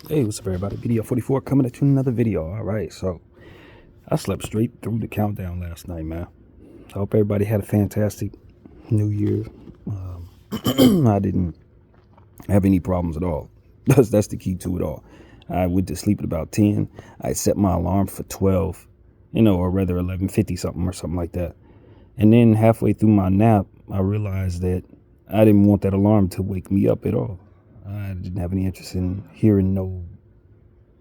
Hey, what's up, everybody? BDF 44 coming at you in another video. All right, so I slept straight through the countdown last night, man. I hope everybody had a fantastic New Year. I didn't have any problems at all. That's the key to it all. I went to sleep at about 10. I set my alarm for 12, or rather 11:50 something or something like that. And then halfway through my nap, I realized that I didn't want that alarm to wake me up at all. I didn't have any interest in hearing no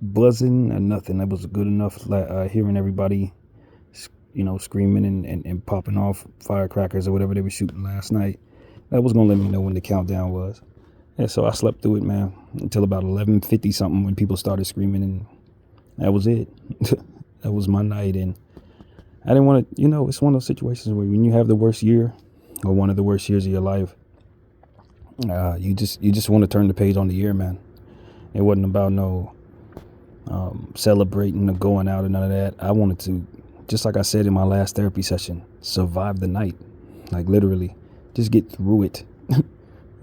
buzzing or nothing. That was good enough. Hearing everybody, screaming and popping off firecrackers or whatever they were shooting last night. That was gonna let me know when the countdown was. And so I slept through it, man, until about 11:50 something when people started screaming, and that was it. That was my night, and I didn't want to. It's one of those situations where when you have the worst year, or one of the worst years of your life, you just want to turn the page on the year, man. It wasn't about no celebrating or going out and none of that. I wanted to, just like I said in my last therapy session, survive the night. Like literally, just get through it.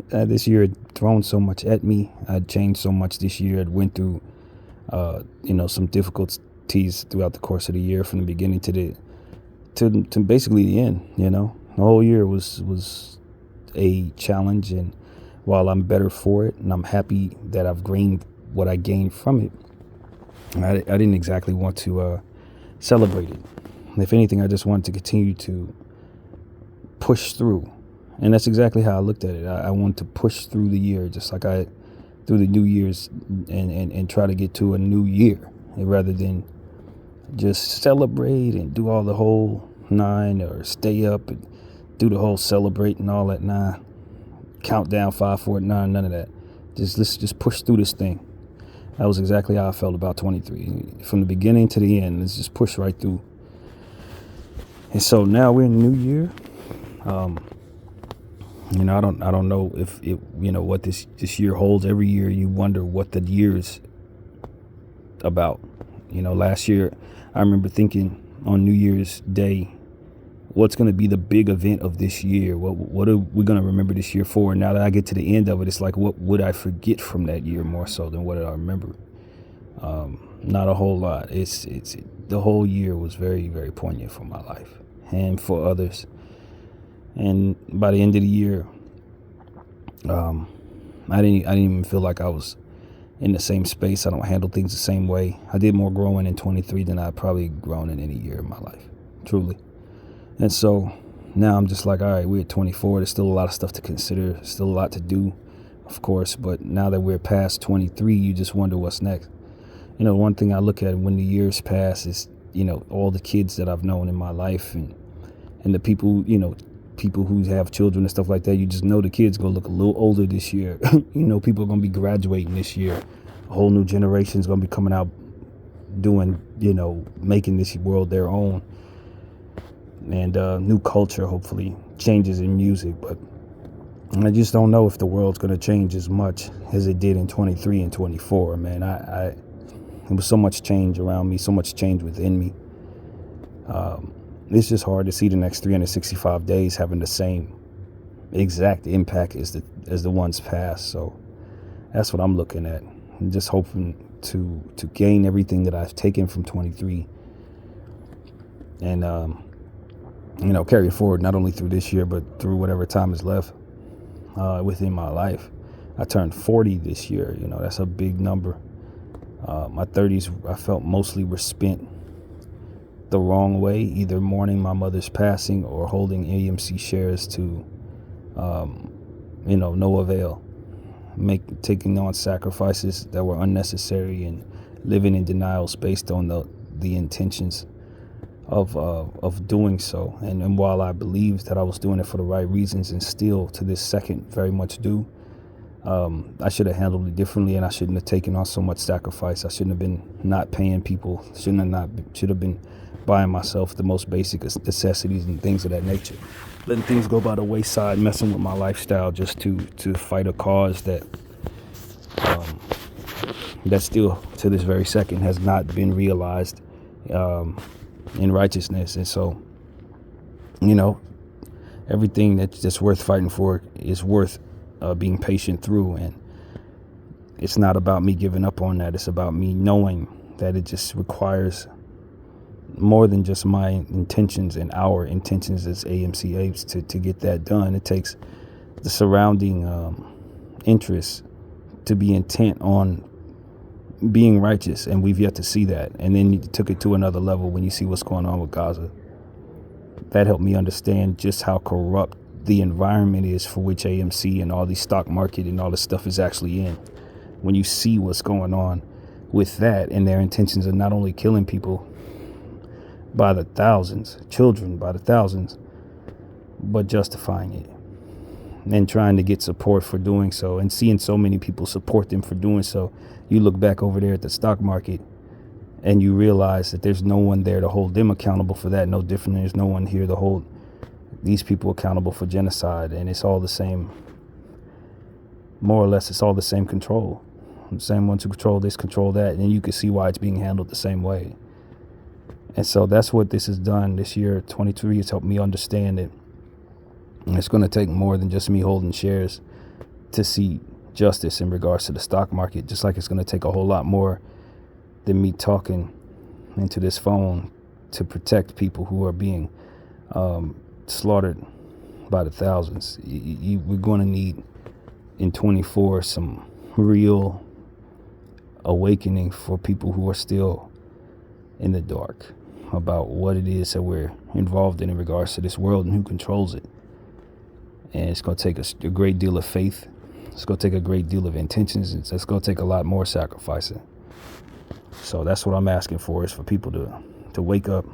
This year had thrown so much at me. I'd changed so much this year. I'd went through, some difficulties throughout the course of the year, from the beginning to basically the end. The whole year was a challenge, and while I'm better for it, and I'm happy that I've gained what I gained from it, I didn't exactly want to celebrate it. If anything, I just wanted to continue to push through. And that's exactly how I looked at it. I wanted to push through the year, just like I through the New Year's, and try to get to a new year, rather than just celebrate and do all the whole nine, or stay up and do the whole celebrate and all that. Nah, countdown 5, 4, 9, none of that. Let's just push through this thing. That was exactly how I felt about 23. From the beginning to the end, let's just push right through. And so now we're in the new year. I don't know if it, what this year holds. Every year you wonder what the year's about. Last year I remember thinking on New Year's Day, what's going to be the big event of this year? What are we going to remember this year for? And now that I get to the end of it, it's like, what would I forget from that year more so than what did I remember? Not a whole lot. It's the whole year was very, very poignant for my life and for others. And by the end of the year, I didn't even feel like I was in the same space. I don't handle things the same way. I did more growing in 23 than I've probably grown in any year of my life, truly. And so now I'm just like, all right, we're at 24. There's still a lot of stuff to consider, still a lot to do, of course. But now that we're past 23, you just wonder what's next. One thing I look at when the years pass is, all the kids that I've known in my life, and the people, people who have children and stuff like that. You just know the kids going to look a little older this year. People are going to be graduating this year. A whole new generation is going to be coming out doing, making this world their own. And new culture, hopefully, changes in music. But I just don't know if the world's going to change as much as it did in 23 and 24, man. There was so much change around me, so much change within me. It's just hard to see the next 365 days having the same exact impact as the ones past. So that's what I'm looking at. I'm just hoping to gain everything that I've taken from 23 and carry it forward, not only through this year, but through whatever time is left within my life. I turned 40 this year. That's a big number. My 30s, I felt mostly were spent the wrong way, either mourning my mother's passing or holding AMC shares to, no avail. Taking on sacrifices that were unnecessary and living in denials based on the intentions of doing so. And while I believed that I was doing it for the right reasons, and still to this second very much do, I should have handled it differently, and I shouldn't have taken on so much sacrifice. I shouldn't have been not paying people. Should have been buying myself the most basic necessities and things of that nature. Letting things go by the wayside, messing with my lifestyle just to fight a cause that still to this very second has not been realized in righteousness. And so, everything that's worth fighting for is worth being patient through. And it's not about me giving up on that. It's about me knowing that it just requires more than just my intentions and our intentions as AMC apes to get that done. It takes the surrounding interests to be intent on being righteous, and we've yet to see that. And then you took it to another level when you see what's going on with Gaza. That helped me understand just how corrupt the environment is for which AMC and all these stock market and all this stuff is actually in. When you see what's going on with that, and their intentions of not only killing people by the thousands, children by the thousands, but justifying it and trying to get support for doing so, and seeing so many people support them for doing so. You look back over there at the stock market and you realize that there's no one there to hold them accountable for that. No different. There's no one here to hold these people accountable for genocide. And it's all the same, more or less, it's all the same control. The same ones who control this, control that. And you can see why it's being handled the same way. And so that's what this has done this year. 23 has helped me understand it. And it's going to take more than just me holding shares to see justice in regards to the stock market, just like it's going to take a whole lot more than me talking into this phone to protect people who are being slaughtered by the thousands. We're going to need in 24 some real awakening for people who are still in the dark about what it is that we're involved in regards to this world and who controls it. And it's going to take a great deal of faith. It's going to take a great deal of intentions. It's going to take a lot more sacrificing. So that's what I'm asking for, is for people to wake up,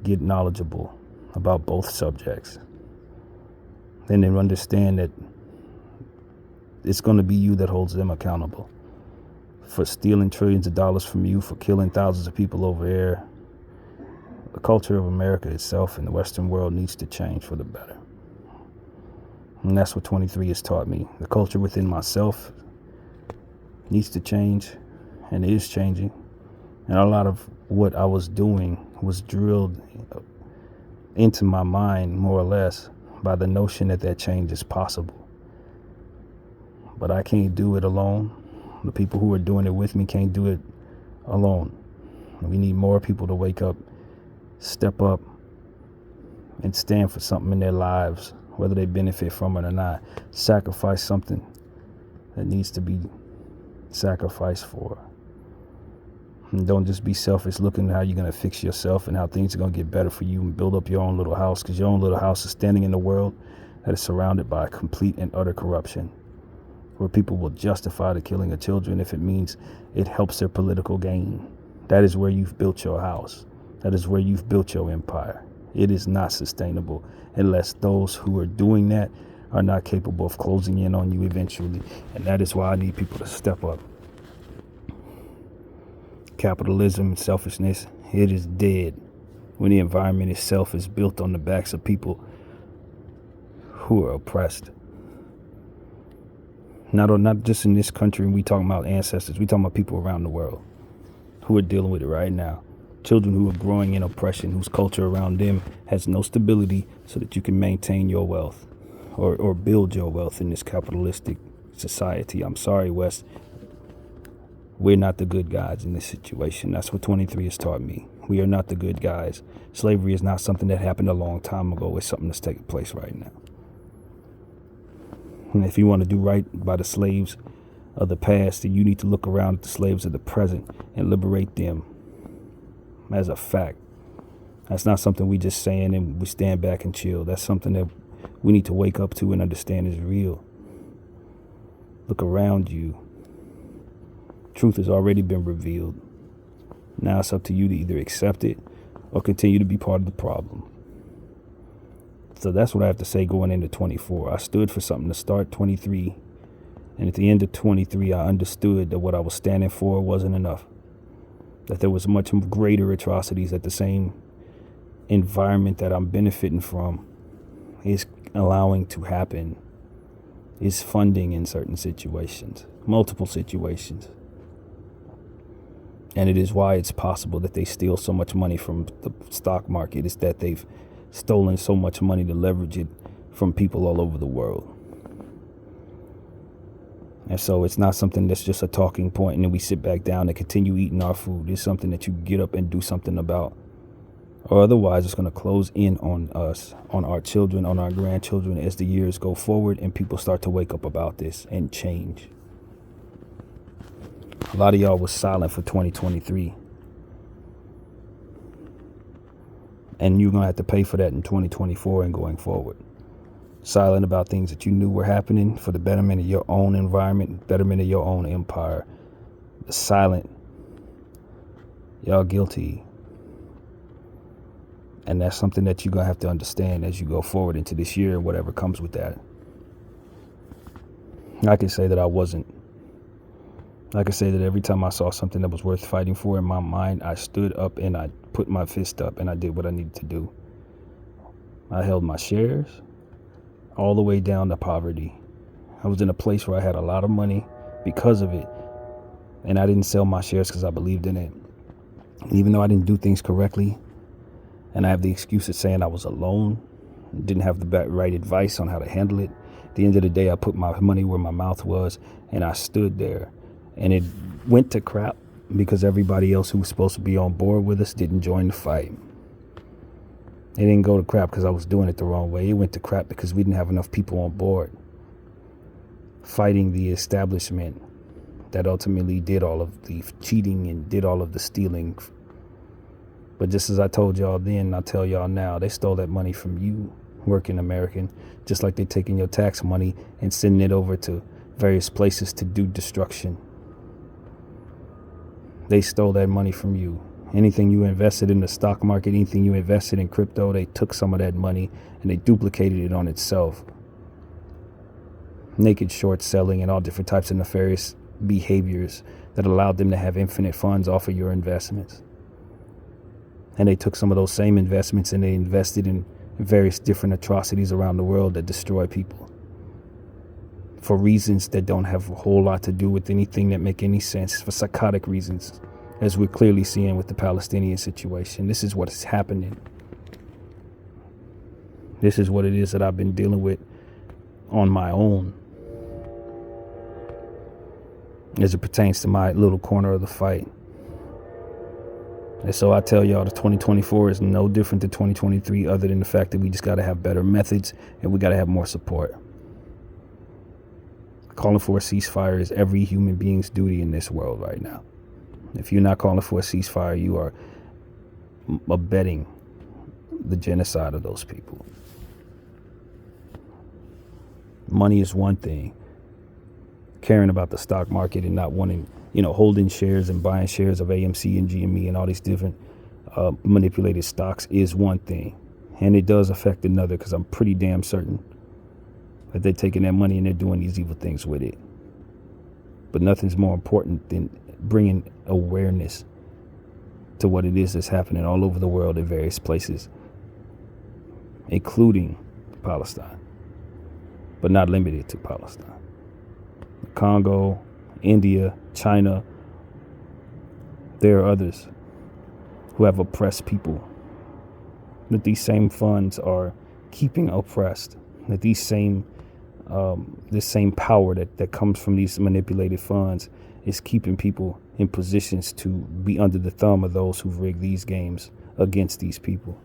get knowledgeable about both subjects, and then understand that it's going to be you that holds them accountable for stealing trillions of dollars from you, for killing thousands of people over there. The culture of America itself and the Western world needs to change for the better. And that's what 23 has taught me. The culture within myself needs to change, and is changing. And a lot of what I was doing was drilled into my mind, more or less, by the notion that change is possible. But I can't do it alone. The people who are doing it with me can't do it alone. We need more people to wake up, step up, and stand for something in their lives, whether they benefit from it or not. Sacrifice something that needs to be sacrificed for. And don't just be selfish looking at how you're going to fix yourself and how things are going to get better for you and build up your own little house, because your own little house is standing in a world that is surrounded by complete and utter corruption, where people will justify the killing of children if it means it helps their political gain. That is where you've built your house. That is where you've built your empire. It is not sustainable unless those who are doing that are not capable of closing in on you eventually. And that is why I need people to step up. Capitalism and selfishness, it is dead when the environment itself is built on the backs of people who are oppressed. Not just in this country, we talking about ancestors, we talking about people around the world who are dealing with it right now. Children who are growing in oppression, whose culture around them has no stability so that you can maintain your wealth or build your wealth in this capitalistic society. I'm sorry, West. We're not the good guys in this situation. That's what 23 has taught me. We are not the good guys. Slavery is not something that happened a long time ago. It's something that's taking place right now. And if you want to do right by the slaves of the past, then you need to look around at the slaves of the present and liberate them as a fact. That's not something we just saying and we stand back and chill. That's something that we need to wake up to and understand is real. Look around you. Truth has already been revealed. Now it's up to you to either accept it or continue to be part of the problem. So that's what I have to say going into 24. I stood for something to start 23. And at the end of 23, I understood that what I was standing for wasn't enough. That there was much greater atrocities that the same environment that I'm benefiting from is allowing to happen, is funding in certain situations, multiple situations. And it is why it's possible that they steal so much money from the stock market. It's that they've stolen so much money to leverage it from people all over the world. And so it's not something that's just a talking point and then we sit back down and continue eating our food. It's something that you get up and do something about. Or otherwise, it's going to close in on us, on our children, on our grandchildren as the years go forward and people start to wake up about this and change. A lot of y'all was silent for 2023. And you're going to have to pay for that in 2024 and going forward. Silent about things that you knew were happening for the betterment of your own environment, betterment of your own empire. Silent. Y'all guilty. And that's something that you're going to have to understand as you go forward into this year, whatever comes with that. I can say that I wasn't. I can say that every time I saw something that was worth fighting for in my mind, I stood up and I put my fist up and I did what I needed to do. I held my shares all the way down to poverty. I was in a place where I had a lot of money because of it. And I didn't sell my shares because I believed in it. And even though I didn't do things correctly, and I have the excuse of saying I was alone, didn't have the right advice on how to handle it. At the end of the day, I put my money where my mouth was and I stood there. And it went to crap because everybody else who was supposed to be on board with us didn't join the fight. It didn't go to crap because I was doing it the wrong way. It went to crap because we didn't have enough people on board fighting the establishment that ultimately did all of the cheating and did all of the stealing. But just as I told y'all then, I tell y'all now, they stole that money from you, working American, just like they're taking your tax money and sending it over to various places to do destruction. They stole that money from you. Anything you invested in the stock market, anything you invested in crypto, they took some of that money and they duplicated it on itself. Naked short selling and all different types of nefarious behaviors that allowed them to have infinite funds off of your investments. And they took some of those same investments and they invested in various different atrocities around the world that destroy people for reasons that don't have a whole lot to do with anything that make any sense, for psychotic reasons, as we're clearly seeing with the Palestinian situation. This is what is happening. This is what it is that I've been dealing with on my own as it pertains to my little corner of the fight. And so I tell y'all, the 2024 is no different than 2023, other than the fact that we just got to have better methods and we got to have more support. Calling for a ceasefire is every human being's duty in this world right now. If you're not calling for a ceasefire, you are abetting the genocide of those people. Money is one thing. Caring about the stock market and not wanting, holding shares and buying shares of AMC and GME and all these different manipulated stocks is one thing. And it does affect another, because I'm pretty damn certain that they're taking that money and they're doing these evil things with it. But nothing's more important than bringing awareness to what it is that's happening all over the world in various places, including Palestine, but not limited to Palestine. Congo, India, China. There are others who have oppressed people, that these same funds are keeping oppressed, that this same power that comes from these manipulated funds is keeping people in positions to be under the thumb of those who've rigged these games against these people.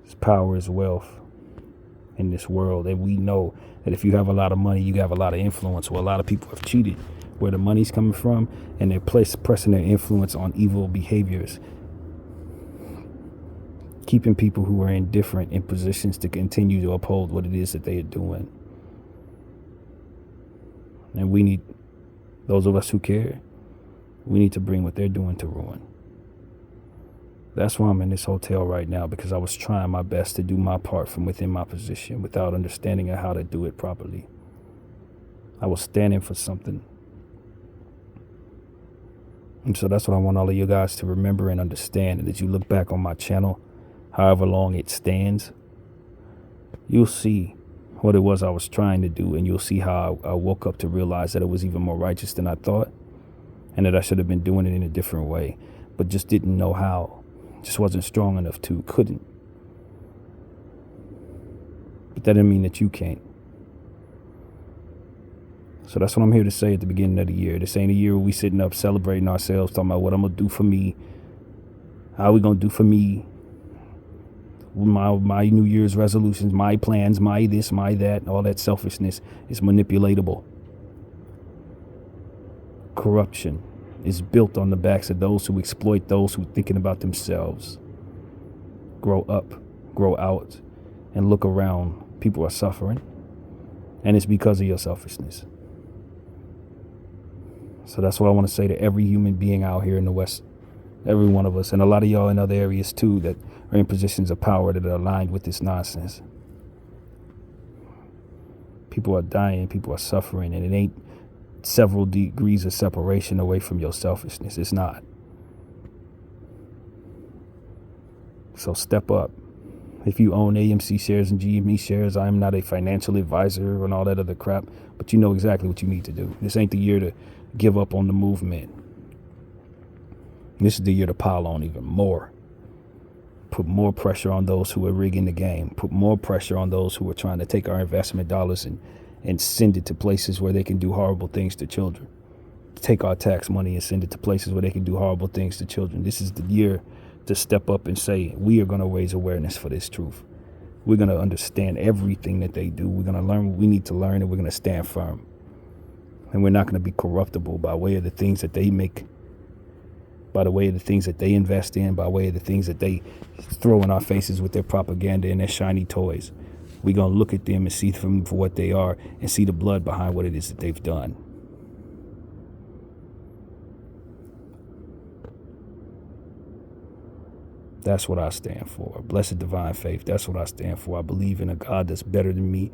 This power is wealth in this world, and we know that if you have a lot of money, you have a lot of influence. Well, a lot of people have cheated where the money's coming from, and they're pressing their influence on evil behaviors, keeping people who are indifferent in positions to continue to uphold what it is that they are doing. And we need, those of us who care, we need to bring what they're doing to ruin. That's why I'm in this hotel right now, because I was trying my best to do my part from within my position without understanding how to do it properly. I was standing for something. And so that's what I want all of you guys to remember and understand. And as you look back on my channel, however long it stands, you'll see what it was I was trying to do. And you'll see how I woke up to realize that it was even more righteous than I thought, and that I should have been doing it in a different way, but just didn't know how. Just wasn't strong enough to, couldn't. But that didn't mean that you can't. So that's what I'm here to say at the beginning of the year. This ain't a year where we sitting up celebrating ourselves, talking about what I'm going to do for me, how we going to do for me, my New Year's resolutions, my plans, my this, my that. All that selfishness is manipulatable. Corruption is built on the backs of those who exploit those who are thinking about themselves. Grow up, grow out, and look around. People are suffering, and it's because of your selfishness. So that's what I want to say to every human being out here in the West, every one of us, and a lot of y'all in other areas too that are in positions of power that are aligned with this nonsense. People are dying, people are suffering, and it ain't several degrees of separation away from your selfishness. It's not. So step up. If you own AMC shares and GME shares, I am not a financial advisor and all that other crap, but you know exactly what you need to do. This ain't the year to give up on the movement. This is the year to pile on even more. Put more pressure on those who are rigging the game. Put more pressure on those who are trying to take our investment dollars and send it to places where they can do horrible things to children. Take our tax money and send it to places where they can do horrible things to children. This is the year to step up and say, we are going to raise awareness for this truth. We're going to understand everything that they do. We're going to learn what we need to learn, and we're going to stand firm. And we're not going to be corruptible by way of the things that they make, by the way of the things that they invest in, by way of the things that they throw in our faces with their propaganda and their shiny toys. We're going to look at them and see them for what they are and see the blood behind what it is that they've done. That's what I stand for. Blessed divine faith. That's what I stand for. I believe in a God that's better than me,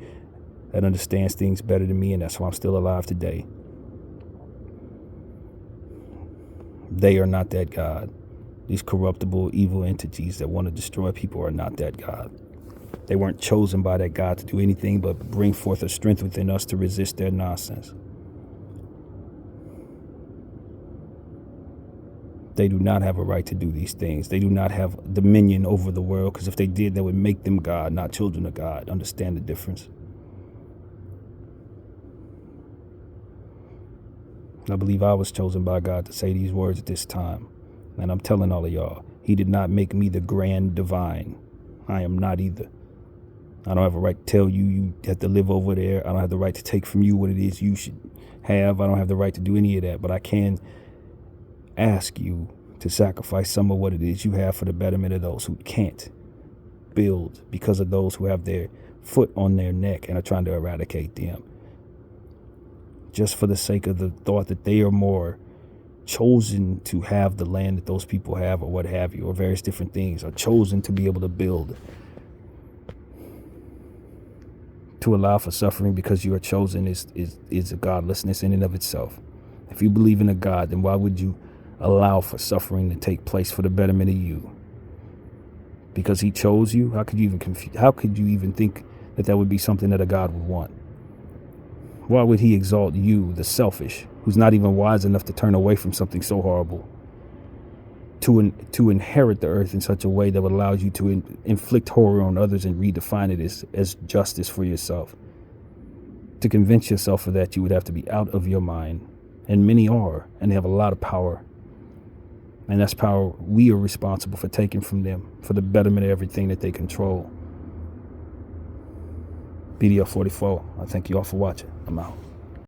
that understands things better than me, and that's why I'm still alive today. They are not that God. These corruptible, evil entities that want to destroy people are not that God. They weren't chosen by that God to do anything but bring forth a strength within us to resist their nonsense. They do not have a right to do these things. They do not have dominion over the world, because if they did, that would make them God, not children of God. Understand the difference. I believe I was chosen by God to say these words at this time. And I'm telling all of y'all, he did not make me the grand divine. I am not either. I don't have a right to tell you you have to live over there. I don't have the right to take from you what it is you should have. I don't have the right to do any of that, but I can ask you to sacrifice some of what it is you have for the betterment of those who can't build because of those who have their foot on their neck and are trying to eradicate them. Just for the sake of the thought that they are more chosen to have the land that those people have, or what have you, or various different things, are chosen to be able to build. To allow for suffering because you are chosen is a godlessness in and of itself. If you believe in a God, then why would you allow for suffering to take place for the betterment of you? Because he chose you? How could you even think that that would be something that a God would want? Why would he exalt you, the selfish, who's not even wise enough to turn away from something so horrible, to inherit the earth in such a way that would allow you to inflict horror on others and redefine it as justice for yourself? To convince yourself of that, you would have to be out of your mind. And many are, and they have a lot of power. And that's power we are responsible for taking from them for the betterment of everything that they control. BDF 44, I thank you all for watching. I'm out.